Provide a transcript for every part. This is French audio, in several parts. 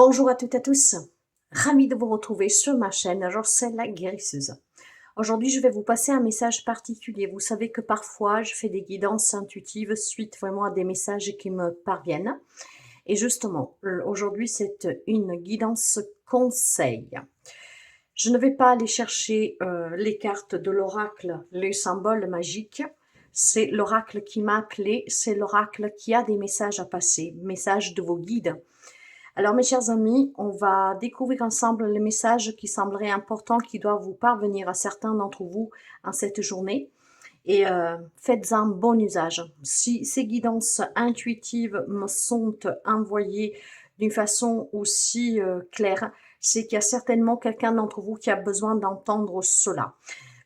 Bonjour à toutes et à tous, ravi de vous retrouver sur ma chaîne Roselle la guérisseuse. Aujourd'hui, je vais vous passer un message particulier. Vous savez que parfois, je fais des guidances intuitives suite vraiment à des messages qui me parviennent. Et justement, aujourd'hui, c'est une guidance conseil. Je ne vais pas aller chercher les cartes de l'oracle, les symboles magiques. C'est l'oracle qui m'a appelé, c'est l'oracle qui a des messages à passer, messages de vos guides. Alors, mes chers amis, on va découvrir ensemble les messages qui sembleraient importants, qui doivent vous parvenir à certains d'entre vous en cette journée. Et faites-en bon usage. Si ces guidances intuitives me sont envoyées d'une façon aussi claire, c'est qu'il y a certainement quelqu'un d'entre vous qui a besoin d'entendre cela.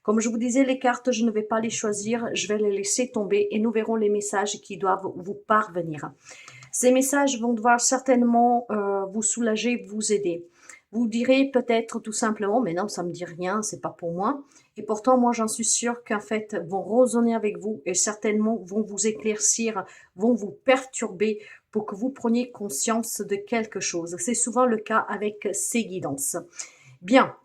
Comme je vous disais, les cartes, je ne vais pas les choisir, je vais les laisser tomber et nous verrons les messages qui doivent vous parvenir. Ces messages vont devoir certainement vous soulager, vous aider. Vous direz peut-être tout simplement, mais non, ça me dit rien, c'est pas pour moi. Et pourtant, moi, j'en suis sûre qu'en fait, vont résonner avec vous et certainement vont vous éclaircir, vont vous perturber pour que vous preniez conscience de quelque chose. C'est souvent le cas avec ces guidances. Bien.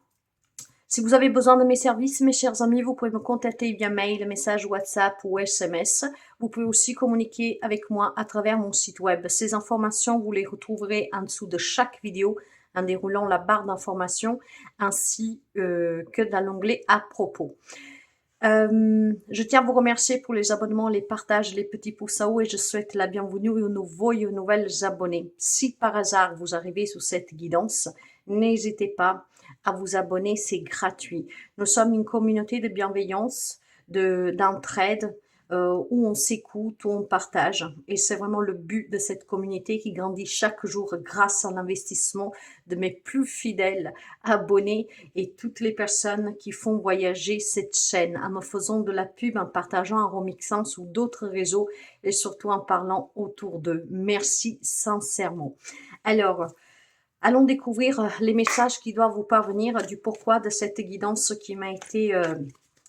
Si vous avez besoin de mes services, mes chers amis, vous pouvez me contacter via mail, message WhatsApp ou SMS. Vous pouvez aussi communiquer avec moi à travers mon site web. Ces informations, vous les retrouverez en dessous de chaque vidéo en déroulant la barre d'informations ainsi que dans l'onglet à propos. Je tiens à vous remercier pour les abonnements, les partages, les petits pouces à haut et je souhaite la bienvenue aux nouveaux et aux nouvelles abonnés. Si par hasard vous arrivez sous cette guidance, n'hésitez pas à vous abonner, c'est gratuit. Nous sommes une communauté de bienveillance, d'entraide, où on s'écoute, où on partage. Et c'est vraiment le but de cette communauté qui grandit chaque jour grâce à l'investissement de mes plus fidèles abonnés et toutes les personnes qui font voyager cette chaîne en me faisant de la pub, en partageant, en remixant sous d'autres réseaux et surtout en parlant autour d'eux. Merci sincèrement. Alors, allons découvrir les messages qui doivent vous parvenir du pourquoi de cette guidance qui m'a été,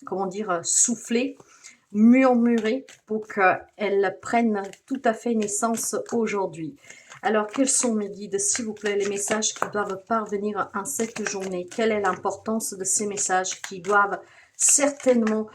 comment dire, soufflée, murmurée pour qu'elle prenne tout à fait naissance aujourd'hui. Alors, quels sont mes guides, s'il vous plaît, les messages qui doivent parvenir en cette journée? Quelle est l'importance de ces messages qui doivent certainement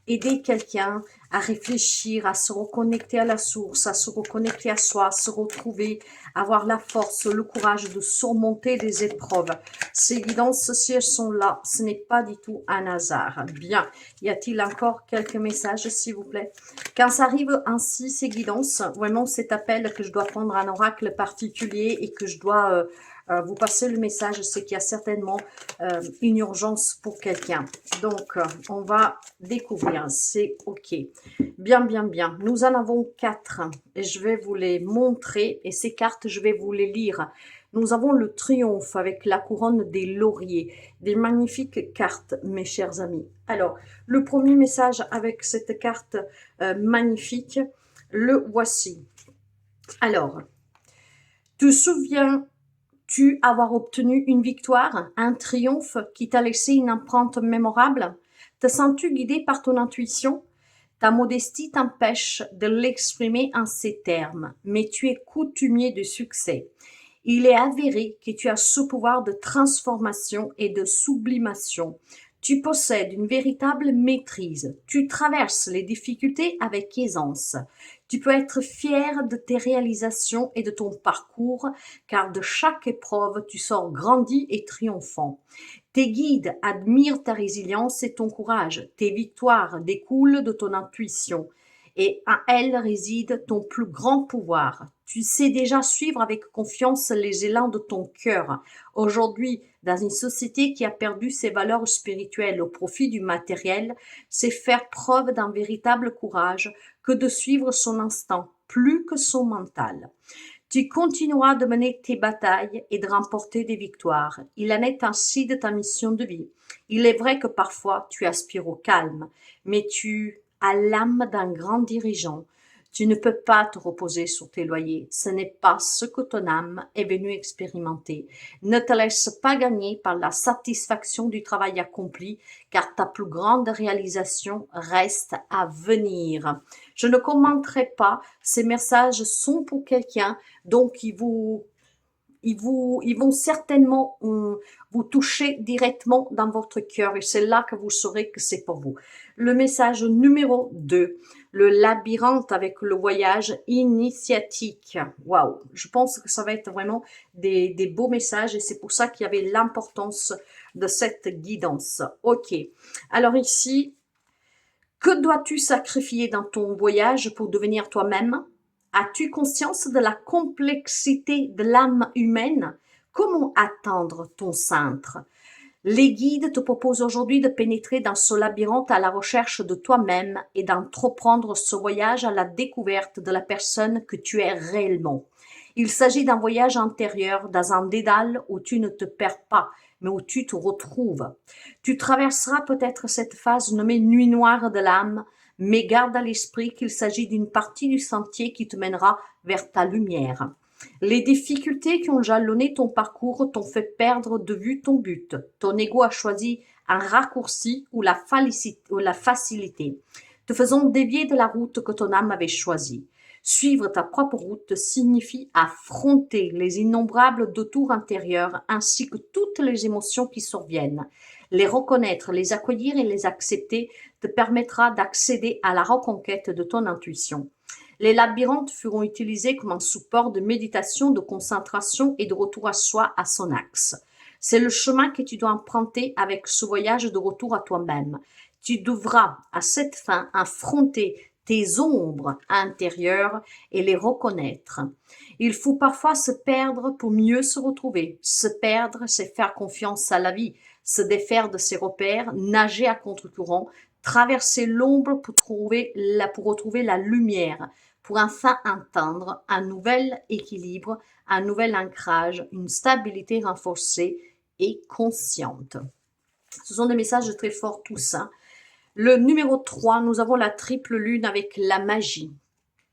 aider quelqu'un à réfléchir, à se reconnecter à la source, à se reconnecter à soi, à se retrouver, avoir la force, le courage de surmonter des épreuves. Ces guidances, si elles sont là, ce n'est pas du tout un hasard. Bien, y a-t-il encore quelques messages, s'il vous plaît? Quand ça arrive ainsi, ces guidances, vraiment cet appel que je dois prendre un oracle particulier et que je dois vous passer le message, c'est qu'il y a certainement une urgence pour quelqu'un. Donc, on va découvrir, c'est OK. Bien, bien, bien. Nous en avons 4 et je vais vous les montrer et ces cartes, je vais vous les lire. Nous avons le triomphe avec la couronne des lauriers, des magnifiques cartes, mes chers amis. Alors, le premier message avec cette carte magnifique, le voici. Alors, te souviens-tu avoir obtenu une victoire, un triomphe qui t'a laissé une empreinte mémorable? Te sens-tu guidé par ton intuition? Ta modestie t'empêche de l'exprimer en ces termes, mais tu es coutumier de succès. Il est avéré que tu as ce pouvoir de transformation et de sublimation. Tu possèdes une véritable maîtrise. Tu traverses les difficultés avec aisance. Tu peux être fier de tes réalisations et de ton parcours, car de chaque épreuve, tu sors grandi et triomphant. Tes guides admirent ta résilience et ton courage. Tes victoires découlent de ton intuition et en elle réside ton plus grand pouvoir. Tu sais déjà suivre avec confiance les élans de ton cœur. Aujourd'hui, dans une société qui a perdu ses valeurs spirituelles au profit du matériel, c'est faire preuve d'un véritable courage que de suivre son instinct plus que son mental. Tu continueras de mener tes batailles et de remporter des victoires. Il en est ainsi de ta mission de vie. Il est vrai que parfois tu aspires au calme, mais tu as l'âme d'un grand dirigeant. Tu ne peux pas te reposer sur tes lauriers. Ce n'est pas ce que ton âme est venue expérimenter. Ne te laisse pas gagner par la satisfaction du travail accompli, car ta plus grande réalisation reste à venir. Je ne commenterai pas, ces messages sont pour quelqu'un, donc ils vont certainement vous toucher directement dans votre cœur et c'est là que vous saurez que c'est pour vous. Le message numéro 2, le labyrinthe avec le voyage initiatique. Waouh, je pense que ça va être vraiment des beaux messages et c'est pour ça qu'il y avait l'importance de cette guidance. Ok, alors ici, que dois-tu sacrifier dans ton voyage pour devenir toi-même? As-tu conscience de la complexité de l'âme humaine? Comment atteindre ton centre? Les guides te proposent aujourd'hui de pénétrer dans ce labyrinthe à la recherche de toi-même et d'entreprendre ce voyage à la découverte de la personne que tu es réellement. Il s'agit d'un voyage intérieur, dans un dédale où tu ne te perds pas, mais où tu te retrouves. Tu traverseras peut-être cette phase nommée nuit noire de l'âme, mais garde à l'esprit qu'il s'agit d'une partie du sentier qui te mènera vers ta lumière. Les difficultés qui ont jalonné ton parcours t'ont fait perdre de vue ton but. Ton ego a choisi un raccourci ou la facilité, te faisant dévier de la route que ton âme avait choisie. Suivre ta propre route signifie affronter les innombrables détours intérieurs ainsi que toutes les émotions qui surviennent. Les reconnaître, les accueillir et les accepter te permettra d'accéder à la reconquête de ton intuition. Les labyrinthes furent utilisés comme un support de méditation, de concentration et de retour à soi à son axe. C'est le chemin que tu dois emprunter avec ce voyage de retour à toi-même. Tu devras, à cette fin, affronter tes ombres intérieures et les reconnaître. Il faut parfois se perdre pour mieux se retrouver. Se perdre, c'est faire confiance à la vie, se défaire de ses repères, nager à contre-courant, traverser l'ombre pour retrouver la lumière, pour enfin atteindre un nouvel équilibre, un nouvel ancrage, une stabilité renforcée et consciente. Ce sont des messages très forts tous. Le numéro 3, nous avons la triple lune avec la magie.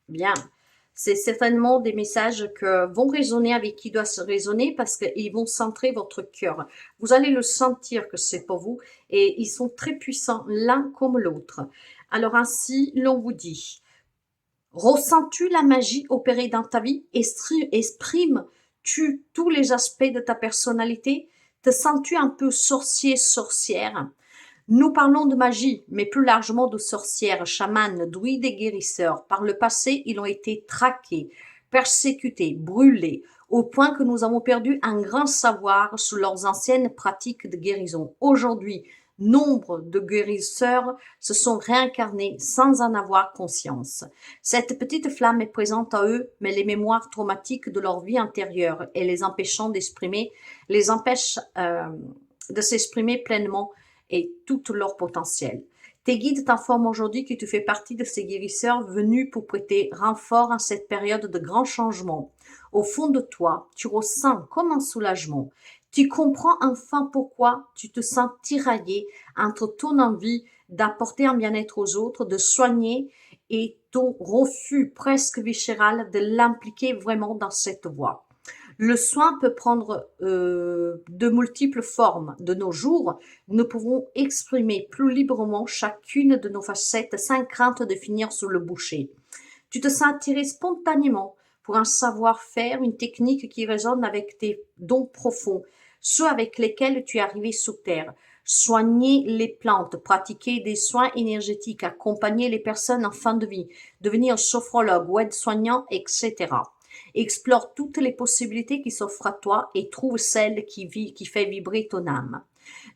Bien, c'est certainement des messages que vont résonner avec qui doit se résonner parce qu'ils vont centrer votre cœur. Vous allez le sentir que c'est pour vous et ils sont très puissants l'un comme l'autre. Alors ainsi, l'on vous dit, ressens-tu la magie opérée dans ta vie? Exprimes-tu tous les aspects de ta personnalité? Te sens-tu un peu sorcier, sorcière? Nous parlons de magie, mais plus largement de sorcières, chamanes, druides et guérisseurs. Par le passé, ils ont été traqués, persécutés, brûlés, au point que nous avons perdu un grand savoir sur leurs anciennes pratiques de guérison. Aujourd'hui, nombre de guérisseurs se sont réincarnés sans en avoir conscience. Cette petite flamme est présente à eux, mais les mémoires traumatiques de leur vie antérieure et les empêchant les empêchent de s'exprimer pleinement et tout leur potentiel. Tes guides t'informent aujourd'hui que tu fais partie de ces guérisseurs venus pour prêter renfort en cette période de grands changements. Au fond de toi, tu ressens comme un soulagement. Tu comprends enfin pourquoi tu te sens tiraillé entre ton envie d'apporter un bien-être aux autres, de soigner et ton refus presque viscéral de l'impliquer vraiment dans cette voie. Le soin peut prendre de multiples formes. De nos jours, nous pouvons exprimer plus librement chacune de nos facettes sans crainte de finir sous le bûcher. Tu te sens attiré spontanément pour un savoir-faire, une technique qui résonne avec tes dons profonds, ceux avec lesquels tu es arrivé sur Terre. Soigner les plantes, pratiquer des soins énergétiques, accompagner les personnes en fin de vie, devenir sophrologue ou aide-soignant, etc. Explore toutes les possibilités qui s'offrent à toi et trouve celle qui fait vibrer ton âme.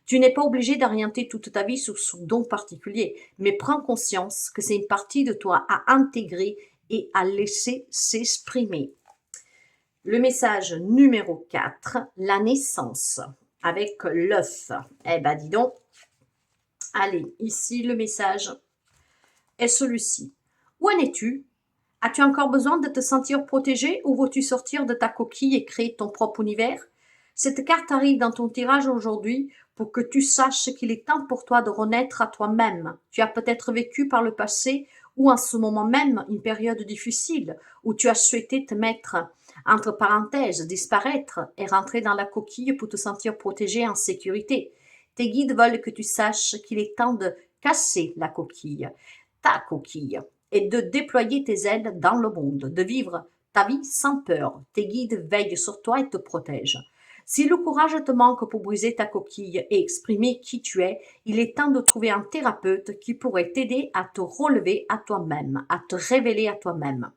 Tu n'es pas obligé d'orienter toute ta vie sur ce don particulier, mais prends conscience que c'est une partie de toi à intégrer et à laisser s'exprimer. Le message numéro 4, la naissance, avec l'œuf. Eh ben dis donc, allez, ici le message est celui-ci. Où en es-tu? As-tu encore besoin de te sentir protégé ou veux-tu sortir de ta coquille et créer ton propre univers? Cette carte arrive dans ton tirage aujourd'hui pour que tu saches qu'il est temps pour toi de renaître à toi-même. Tu as peut-être vécu par le passé ou en ce moment même une période difficile où tu as souhaité te mettre entre parenthèses, disparaître et rentrer dans la coquille pour te sentir protégé en sécurité. Tes guides veulent que tu saches qu'il est temps de casser la coquille, ta coquille, et de déployer tes ailes dans le monde, de vivre ta vie sans peur. Tes guides veillent sur toi et te protègent. Si le courage te manque pour briser ta coquille et exprimer qui tu es, il est temps de trouver un thérapeute qui pourrait t'aider à te relever à toi-même, à te révéler à toi-même.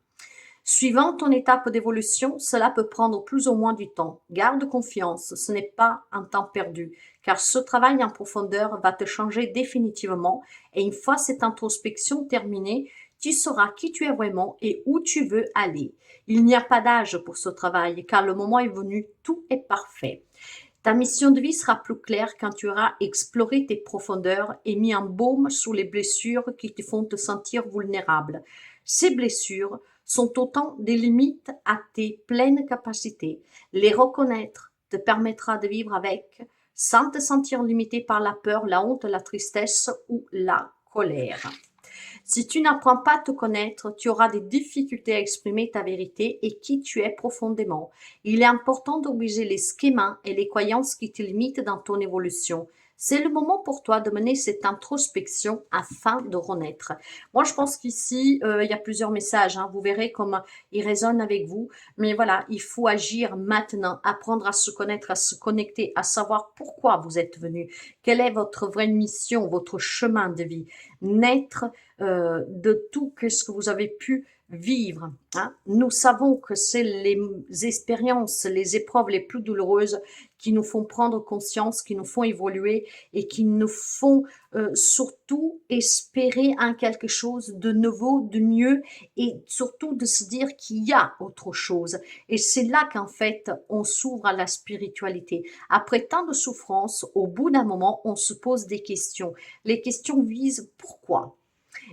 Suivant ton étape d'évolution, cela peut prendre plus ou moins du temps. Garde confiance, ce n'est pas un temps perdu, car ce travail en profondeur va te changer définitivement et une fois cette introspection terminée, tu sauras qui tu es vraiment et où tu veux aller. Il n'y a pas d'âge pour ce travail, car le moment est venu, tout est parfait. Ta mission de vie sera plus claire quand tu auras exploré tes profondeurs et mis un baume sur les blessures qui te font te sentir vulnérable. Ces blessures sont autant des limites à tes pleines capacités. Les reconnaître te permettra de vivre avec sans te sentir limité par la peur, la honte, la tristesse ou la colère. Si tu n'apprends pas à te connaître, tu auras des difficultés à exprimer ta vérité et qui tu es profondément. Il est important d'obliger les schémas et les croyances qui te limitent dans ton évolution. C'est le moment pour toi de mener cette introspection afin de renaître. Moi, je pense qu'ici, il y a plusieurs messages. Vous verrez comment ils résonnent avec vous. Mais voilà, il faut agir maintenant, apprendre à se connaître, à se connecter, à savoir pourquoi vous êtes venu. Quelle est votre vraie mission, votre chemin de vie. Naître de tout ce que vous avez pu vivre. Nous savons que c'est les expériences, les épreuves les plus douloureuses qui nous font prendre conscience, qui nous font évoluer et qui nous font surtout espérer en quelque chose de nouveau, de mieux et surtout de se dire qu'il y a autre chose. Et c'est là qu'en fait, on s'ouvre à la spiritualité. Après tant de souffrances, au bout d'un moment, on se pose des questions. Les questions visent pourquoi ?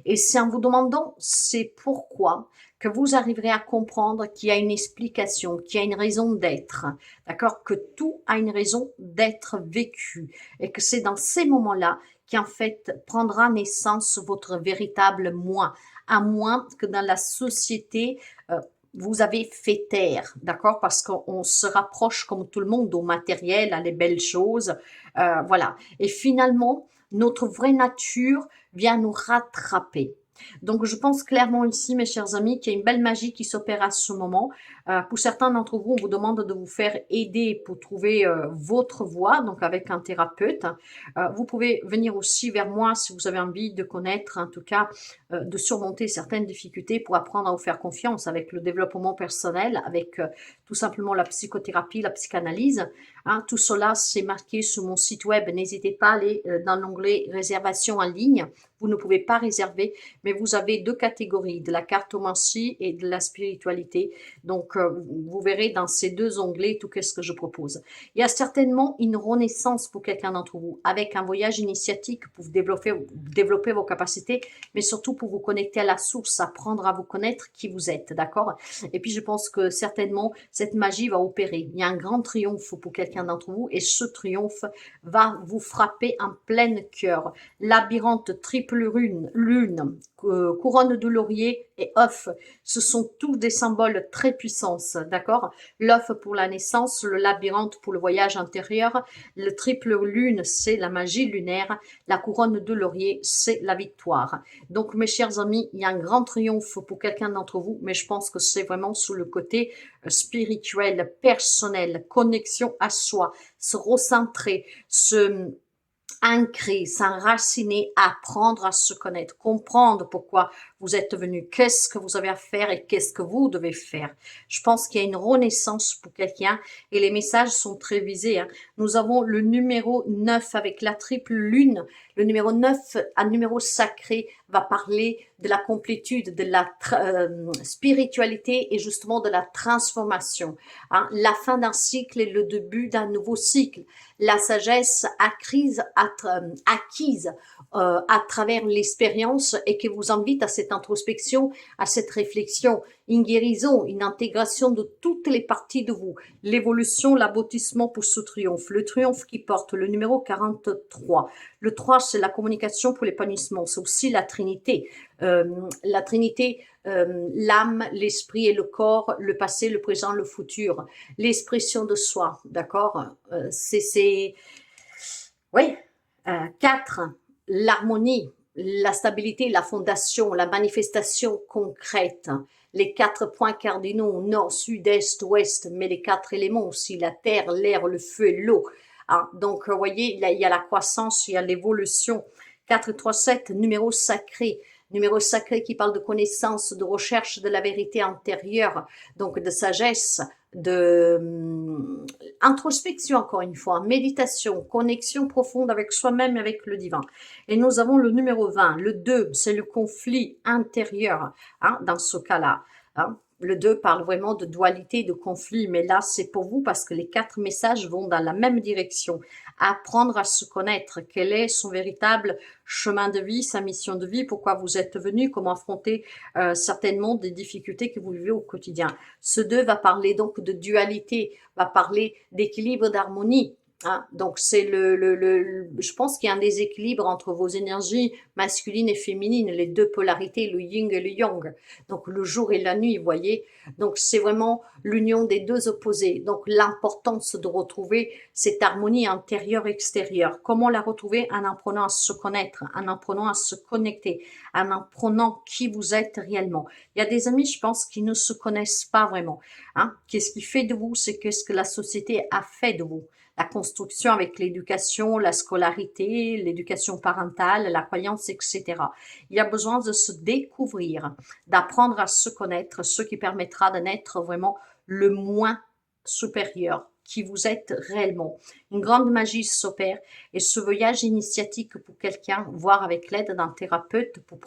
Et c'est en vous demandant c'est pourquoi que vous arriverez à comprendre qu'il y a une explication, qu'il y a une raison d'être, d'accord, que tout a une raison d'être vécu et que c'est dans ces moments-là qu'en fait prendra naissance votre véritable moi, à moins que dans la société vous avez fait taire, d'accord, parce qu'on se rapproche comme tout le monde au matériel, à les belles choses, voilà. Et finalement, notre vraie nature vient nous rattraper. Donc, je pense clairement ici, mes chers amis, qu'il y a une belle magie qui s'opère à ce moment. Pour certains d'entre vous, on vous demande de vous faire aider pour trouver votre voie, donc avec un thérapeute. Vous pouvez venir aussi vers moi si vous avez envie de connaître, en tout cas, de surmonter certaines difficultés pour apprendre à vous faire confiance avec le développement personnel, avec tout simplement la psychothérapie, la psychanalyse. Tout cela, c'est marqué sur mon site web. N'hésitez pas à aller dans l'onglet réservation en ligne. Vous ne pouvez pas réserver, mais vous avez deux catégories, de la cartomancie et de la spiritualité. Donc, vous verrez dans ces deux onglets tout ce que je propose. Il y a certainement une renaissance pour quelqu'un d'entre vous, avec un voyage initiatique pour développer vos capacités, mais surtout pour vous connecter à la source, apprendre à vous connaître qui vous êtes, d'accord? Et puis, je pense que certainement, cette magie va opérer. Il y a un grand triomphe pour quelqu'un d'entre vous, et ce triomphe va vous frapper en plein cœur. Labyrinthe, triple lune, couronne de laurier et œuf, ce sont tous des symboles très puissants, d'accord? L'œuf pour la naissance, le labyrinthe pour le voyage intérieur, le triple lune, c'est la magie lunaire, la couronne de laurier, c'est la victoire. Donc, mes chers amis, il y a un grand triomphe pour quelqu'un d'entre vous, mais je pense que c'est vraiment sous le côté spirituel, personnel, connexion à soi, se recentrer, se ancrer, s'enraciner, apprendre à se connaître, comprendre pourquoi vous êtes venu, qu'est-ce que vous avez à faire et qu'est-ce que vous devez faire. Je pense qu'il y a une renaissance pour quelqu'un et les messages sont très visés. Nous avons le numéro 9 avec la triple lune. Le numéro 9, un numéro sacré, va parler de la complétude, de la spiritualité et justement de la transformation. La fin d'un cycle et le début d'un nouveau cycle. La sagesse acquise à travers l'expérience et qui vous invite à cette introspection, à cette réflexion, une guérison, une intégration de toutes les parties de vous, l'évolution, l'aboutissement pour ce triomphe, le triomphe qui porte le numéro 43. Le 3, c'est la communication pour l'épanouissement, c'est aussi la Trinité. La Trinité, l'âme, l'esprit et le corps, le passé, le présent, le futur, l'expression de soi, d'accord? Oui. 4, l'harmonie, la stabilité, la fondation, la manifestation concrète, les 4 points cardinaux, nord, sud, est, ouest, mais les 4 éléments aussi, la terre, l'air, le feu et l'eau. Hein, donc, vous voyez, il y a la croissance, il y a l'évolution. 4, 3, 7, numéro sacré. Numéro sacré qui parle de connaissance, de recherche de la vérité intérieure, donc de sagesse, de introspection encore une fois, méditation, connexion profonde avec soi-même et avec le divin. Et nous avons le numéro 20, le 2, c'est le conflit intérieur, hein, dans ce cas-là. Hein. Le 2 parle vraiment de dualité, de conflit, mais là, c'est pour vous parce que les 4 messages vont dans la même direction. Apprendre à se connaître, quel est son véritable chemin de vie, sa mission de vie, pourquoi vous êtes venu, comment affronter certainement des difficultés que vous vivez au quotidien. Ce 2 va parler donc de dualité, va parler d'équilibre, d'harmonie. Hein, donc c'est je pense qu'il y a un déséquilibre entre vos énergies masculines et féminines, les deux polarités, le yin et le yang, donc le jour et la nuit, vous voyez. Donc c'est vraiment l'union des deux opposés. Donc l'importance de retrouver cette harmonie intérieure-extérieure. Comment la retrouver? En apprenant à se connaître, en apprenant à se connecter, en apprenant qui vous êtes réellement. Il y a des amis, je pense, qui ne se connaissent pas vraiment. Hein. Qu'est-ce qui fait de vous? C'est qu'est-ce que la société a fait de vous. La construction avec l'éducation, la scolarité, l'éducation parentale, la croyance, etc. Il y a besoin de se découvrir, d'apprendre à se connaître, ce qui permettra de naître vraiment le moins supérieur qui vous êtes réellement. Une grande magie s'opère et ce voyage initiatique pour quelqu'un, voire avec l'aide d'un thérapeute pour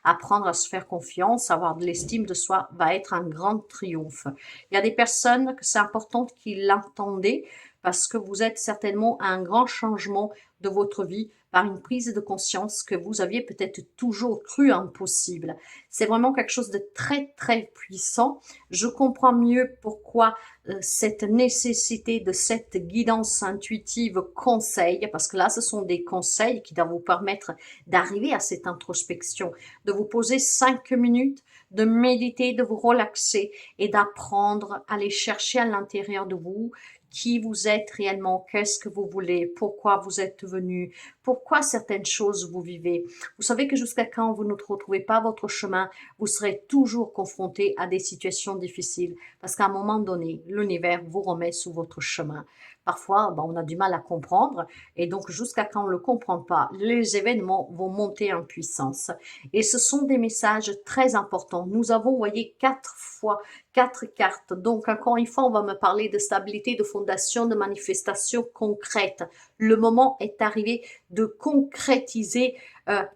apprendre à se faire confiance, avoir de l'estime de soi, va être un grand triomphe. Il y a des personnes que c'est important qu'ils l'entendaient parce que vous êtes certainement à un grand changement de votre vie par une prise de conscience que vous aviez peut-être toujours cru impossible. C'est vraiment quelque chose de très très puissant. Je comprends mieux pourquoi cette nécessité de cette guidance intuitive conseil, parce que là ce sont des conseils qui doivent vous permettre d'arriver à cette introspection, de vous poser 5 minutes, de méditer, de vous relaxer et d'apprendre à aller chercher à l'intérieur de vous qui vous êtes réellement, qu'est-ce que vous voulez, pourquoi vous êtes venu, pourquoi certaines choses vous vivez. Vous savez que jusqu'à quand vous ne retrouvez pas votre chemin, vous serez toujours confronté à des situations difficiles parce qu'à un moment donné, l'univers vous remet sur votre chemin. Parfois, on a du mal à comprendre et donc jusqu'à quand on ne le comprend pas, les événements vont monter en puissance. Et ce sont des messages très importants. Nous avons, vous voyez, 4 cartes. Donc, encore une fois, on va me parler de stabilité, de fondation, de manifestation concrète. Le moment est arrivé de concrétiser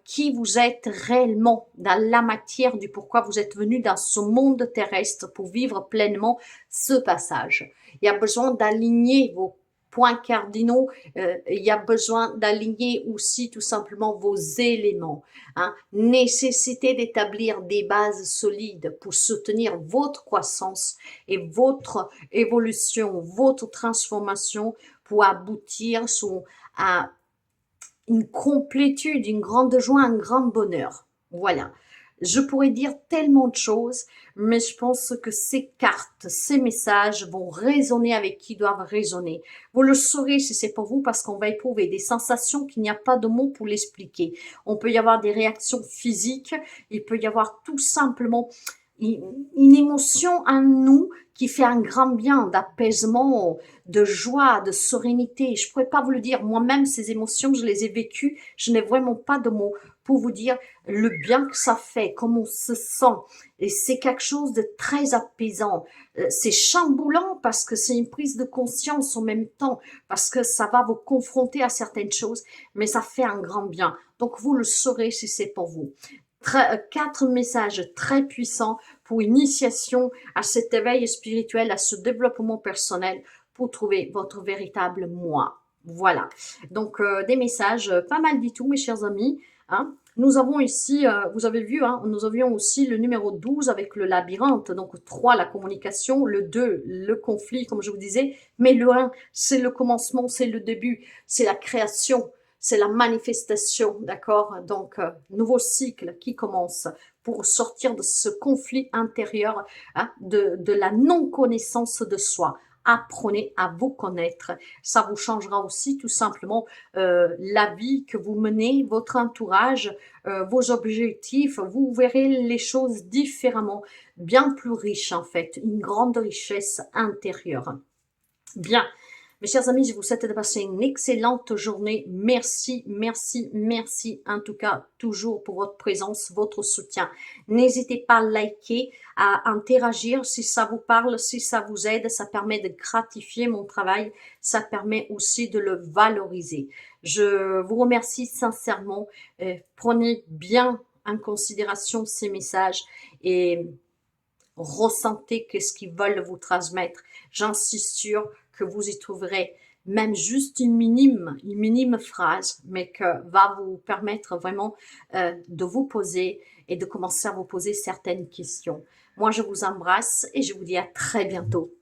qui vous êtes réellement dans la matière du pourquoi vous êtes venu dans ce monde terrestre pour vivre pleinement ce passage. Il y a besoin d'aligner vos points cardinaux, il y a besoin d'aligner aussi tout simplement vos éléments. Hein. Nécessité d'établir des bases solides pour soutenir votre croissance et votre évolution, votre transformation pour aboutir à une complétude, une grande joie, un grand bonheur. Voilà. Je pourrais dire tellement de choses, mais je pense que ces cartes, ces messages vont résonner avec qui doivent résonner. Vous le saurez si c'est pour vous parce qu'on va éprouver des sensations qu'il n'y a pas de mots pour l'expliquer. On peut y avoir des réactions physiques, il peut y avoir tout simplement une émotion en nous qui fait un grand bien, d'apaisement, de joie, de sérénité. Je pourrais pas vous le dire. Moi-même, ces émotions, je les ai vécues. Je n'ai vraiment pas de mots pour vous dire le bien que ça fait, comment on se sent. Et c'est quelque chose de très apaisant. C'est chamboulant parce que c'est une prise de conscience en même temps, parce que ça va vous confronter à certaines choses, mais ça fait un grand bien. Donc, vous le saurez si c'est pour vous. 4 messages très puissants pour initiation à cet éveil spirituel, à ce développement personnel pour trouver votre véritable moi. Voilà. Donc, des messages pas mal du tout, mes chers amis. Hein. Nous avons ici, vous avez vu, hein, nous avions aussi le numéro 12 avec le labyrinthe, donc 3, la communication, le 2, le conflit, comme je vous disais, mais le 1, c'est le commencement, c'est le début, c'est la création, c'est la manifestation, d'accord? Donc, nouveau cycle qui commence pour sortir de ce conflit intérieur, hein, de la non-connaissance de soi. apprenez à vous connaître. Ça vous changera aussi tout simplement la vie que vous menez, votre entourage, vos objectifs. Vous verrez les choses différemment, bien plus riches en fait, une grande richesse intérieure. Bien, mes chers amis, je vous souhaite de passer une excellente journée. Merci, merci, merci en tout cas toujours pour votre présence, votre soutien. N'hésitez pas à liker, à interagir si ça vous parle, si ça vous aide. Ça permet de gratifier mon travail. Ça permet aussi de le valoriser. Je vous remercie sincèrement. Prenez bien en considération ces messages et ressentez qu'est-ce qu'ils veulent vous transmettre. J'en suis sûre que vous y trouverez même juste une minime phrase, mais que va vous permettre vraiment de vous poser et de commencer à vous poser certaines questions. Moi, je vous embrasse et je vous dis à très bientôt.